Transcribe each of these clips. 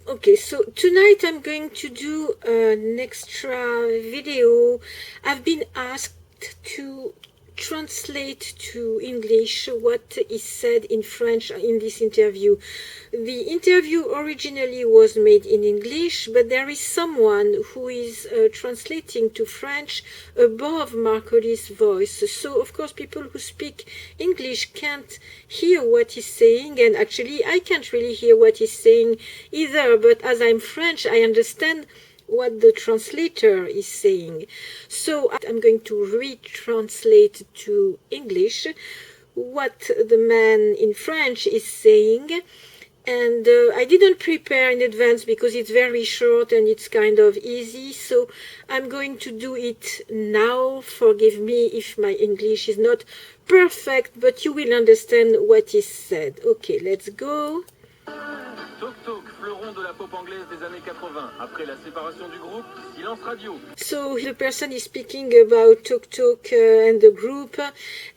Okay, so tonight I'm going to do an extra video. I've been asked to translate to English what is said in French in this interview. The interview originally was made in English, but there is someone who is translating to French above Mark Hollis' voice. So, of course, people who speak English can't hear what he's saying, and actually I can't really hear what he's saying either, but as I'm French, I understand what the translator is saying. So I'm going to retranslate to English what the man in French is saying. And I didn't prepare in advance because it's very short and it's kind of easy. So I'm going to do it now. Forgive me if my English is not perfect, but you will understand what is said. Okay, let's go. Toc Toc, fleuron de la pop anglaise des années 80. Après la séparation du groupe, silence radio. So the person is speaking about Toc Toc and the group,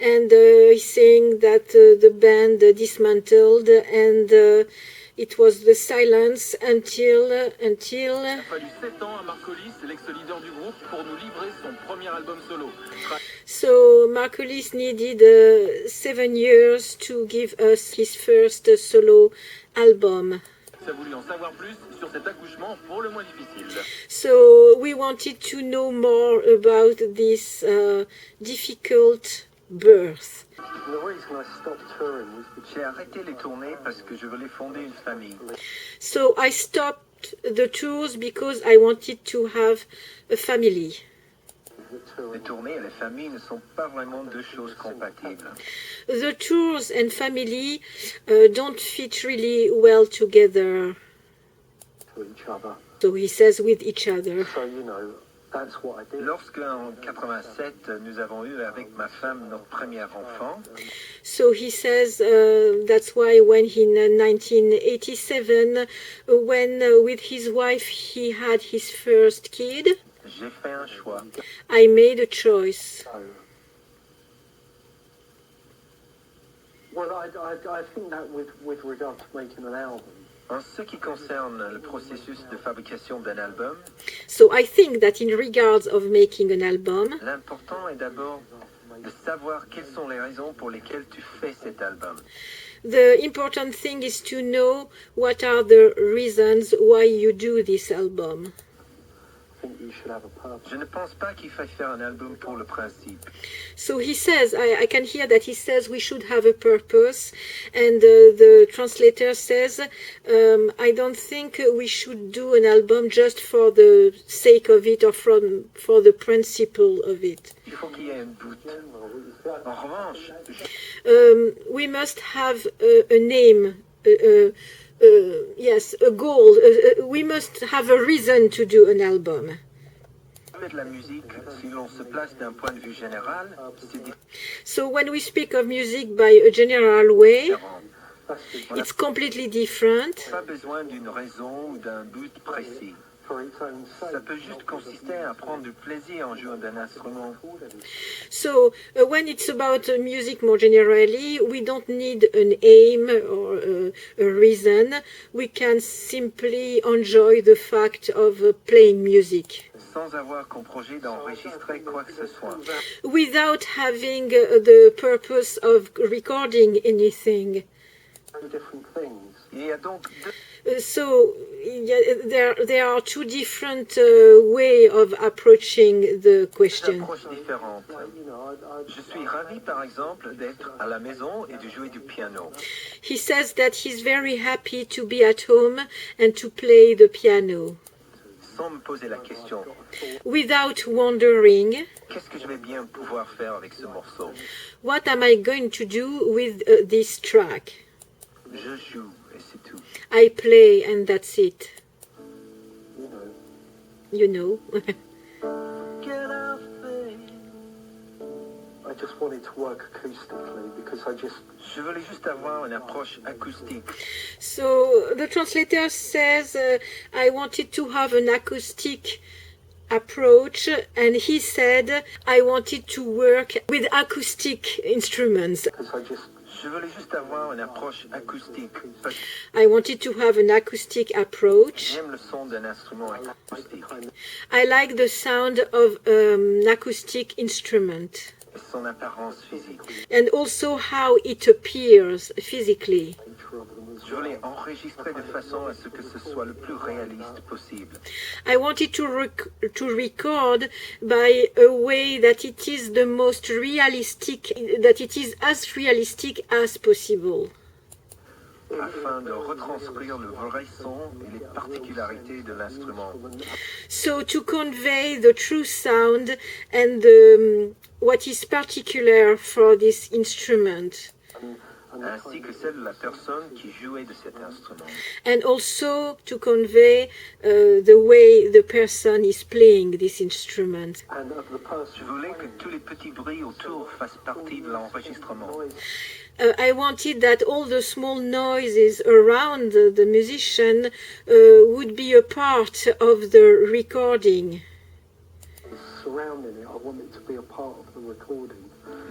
and he's saying that the band dismantled, and it was the silence until. Il a fallu 7 ans à Mark Hollis, l'ex-leader du groupe, pour nous livrer son premier album solo. So Mark Hollis needed 7 years to give us his first solo album. A voulu en savoir plus sur cet accouchement pour le moins difficile. So we wanted to know more about this difficult birth. The reason I stopped touring was that J'ai arrêté les tournées parce que je voulais fonder une famille. So I stopped the tours because I wanted to have a family. Les tournées et les familles ne sont pas vraiment deux choses compatibles. The tours and family don't fit really well together. to each other. So he says with each other. So, you know, that's what I did. Lorsque en 87 nous avons eu avec ma femme notre premier enfant, So he says that's why when in 1987, when with his wife he had his first kid, j'ai fait un choix. I made a choice. So, well, I think that with regard to making an album, En ce qui concerne le processus de fabrication d'un album, So I think that in regards of making an album, l'important est d'abord de savoir quelles sont les raisons pour lesquelles tu fais cet album. the important thing is to know what are the reasons why you do this album. I think you should have a purpose. Je ne pense pas qu'il faille faire un album pour le principe. So he says, I can hear that he says we should have a purpose, and the translator says, I don't think we should do an album just for the sake of it or for the principle of it. Il faut qu'il y ait un but. En revanche, We must have a name, yes, a goal. We must have a reason to do an album. de la musique, si l'on se place d'un point de vue général, c'est So when we speak of music by a general way, différent. On n'a it's completely different. pas besoin d'une raison ou d'un but précis. For its own Ça sake. peut juste consister à prendre du plaisir en jouant d'un instrument. So when it's about music more generally, we don't need an aim or a reason. We can simply enjoy the fact of playing music Sans avoir comme projet d'enregistrer quoi que ce soit. without having the purpose of recording anything. Different things. Il y a donc deux So yeah, there are two different way of approaching the question. approches différentes. You know, Je suis ravi, par exemple, d'être à la maison et de jouer du piano. He says that he's very happy to be at home and to play the piano Sans me poser la question, without wondering, qu'est-ce que je vais bien pouvoir faire avec ce morceau? what am I going to do with this track? Je joue et c'est tout. I play and that's it. you know, You know. I just wanted to work acoustically because Je voulais juste avoir une approche acoustique. So the translator says, I wanted to have an acoustic approach, and he said, I wanted to work with acoustic instruments. because I just Je Je voulais juste avoir une approche acoustique. Parce que I wanted to have an acoustic approach. j'aime le son d'un instrument acoustique. I like the sound of an acoustic instrument Et son apparence physique. and also how it appears physically. Je voulais enregistrer de façon à ce que ce soit le plus réaliste possible. I wanted to record by a way that it is the most realistic, that it is as realistic as possible. Afin de retranscrire le vrai son et les particularités de l'instrument. So to convey the true sound and what is particular for this instrument. Ainsi que celle de la personne qui jouait de cet instrument. And also to convey the way the person is playing this instrument. Je voulais que tous les petits bruits autour fassent partie de l'enregistrement. I wanted that all the small noises around the musician would be a part of the recording. Surrounding it, I want it to be a part of the recording.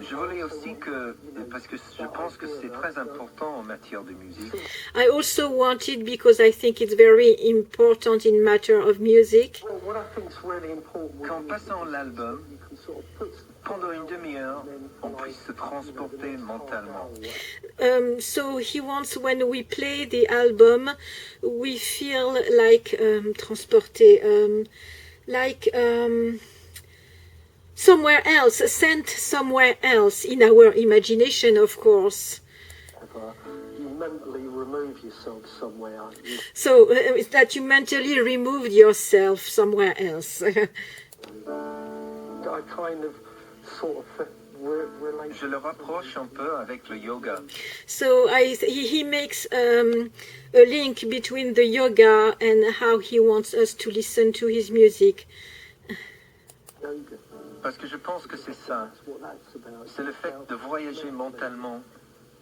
Je voulais aussi que, parce que je pense que c'est très important en matière de musique, I also wanted, because I think it's very important in matter of music, Well, what I think is really important qu'en passant l'album, you can sort of put pendant une demi-heure, on puisse se transporter mentalement. so he wants, when we play the album, we feel like transporté, like somewhere else, sent somewhere else in our imagination, of course. you mentally remove yourself somewhere. So it's that you mentally removed yourself somewhere else. I kind of sort of relate. Je le rapproche un peu avec le yoga. So he makes a link between the yoga and how he wants us to listen to his music. Yoga. Parce que je pense que c'est ça. That's what that's about. C'est le fait de voyager mentalement,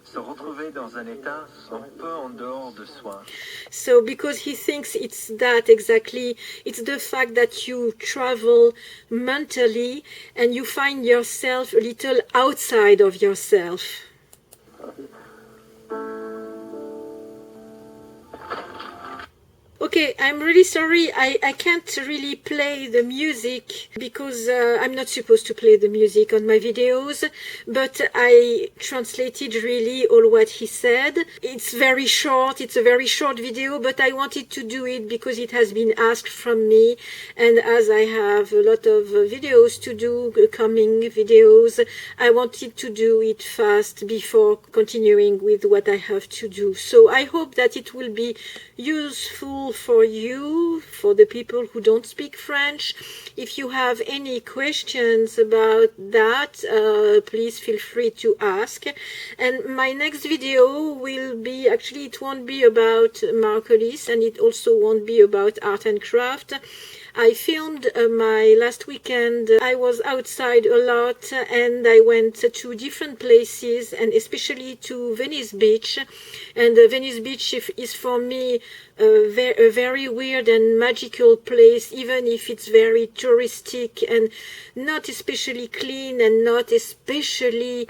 se retrouver dans un état un peu en dehors de soi. So because he thinks it's that exactly, it's the fact that you travel mentally and you find yourself a little outside of yourself. Okay, I'm really sorry. I can't really play the music because I'm not supposed to play the music on my videos, but I translated really all what he said. It's very short. It's a very short video, but I wanted to do it because it has been asked from me, and as I have a lot of videos to do, coming videos, I wanted to do it fast before continuing with what I have to do. So I hope that it will be useful for you, for the people who don't speak French. If you have any questions about that, please feel free to ask. And my next video will be, actually it won't be about Mark Hollis, and it also won't be about art and craft. I filmed my last weekend. I was outside a lot and I went to different places, and especially to Venice Beach. And Venice Beach is for me a very weird and magical place, even if it's very touristic and not especially clean and not especially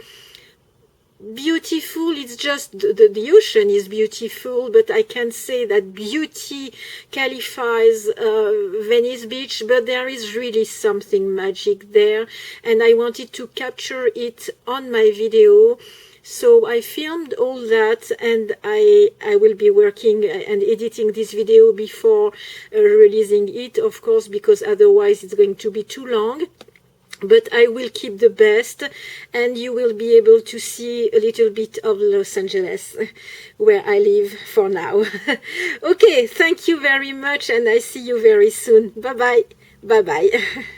beautiful. It's just the ocean is beautiful, but I can't say that beauty qualifies Venice Beach, but there is really something magic there, and I wanted to capture it on my video. So I filmed all that, and I will be working and editing this video before releasing it, of course, because otherwise it's going to be too long. But I will keep the best, and you will be able to see a little bit of Los Angeles, where I live for now. Okay, thank you very much, and I see you very soon. Bye-bye. Bye-bye.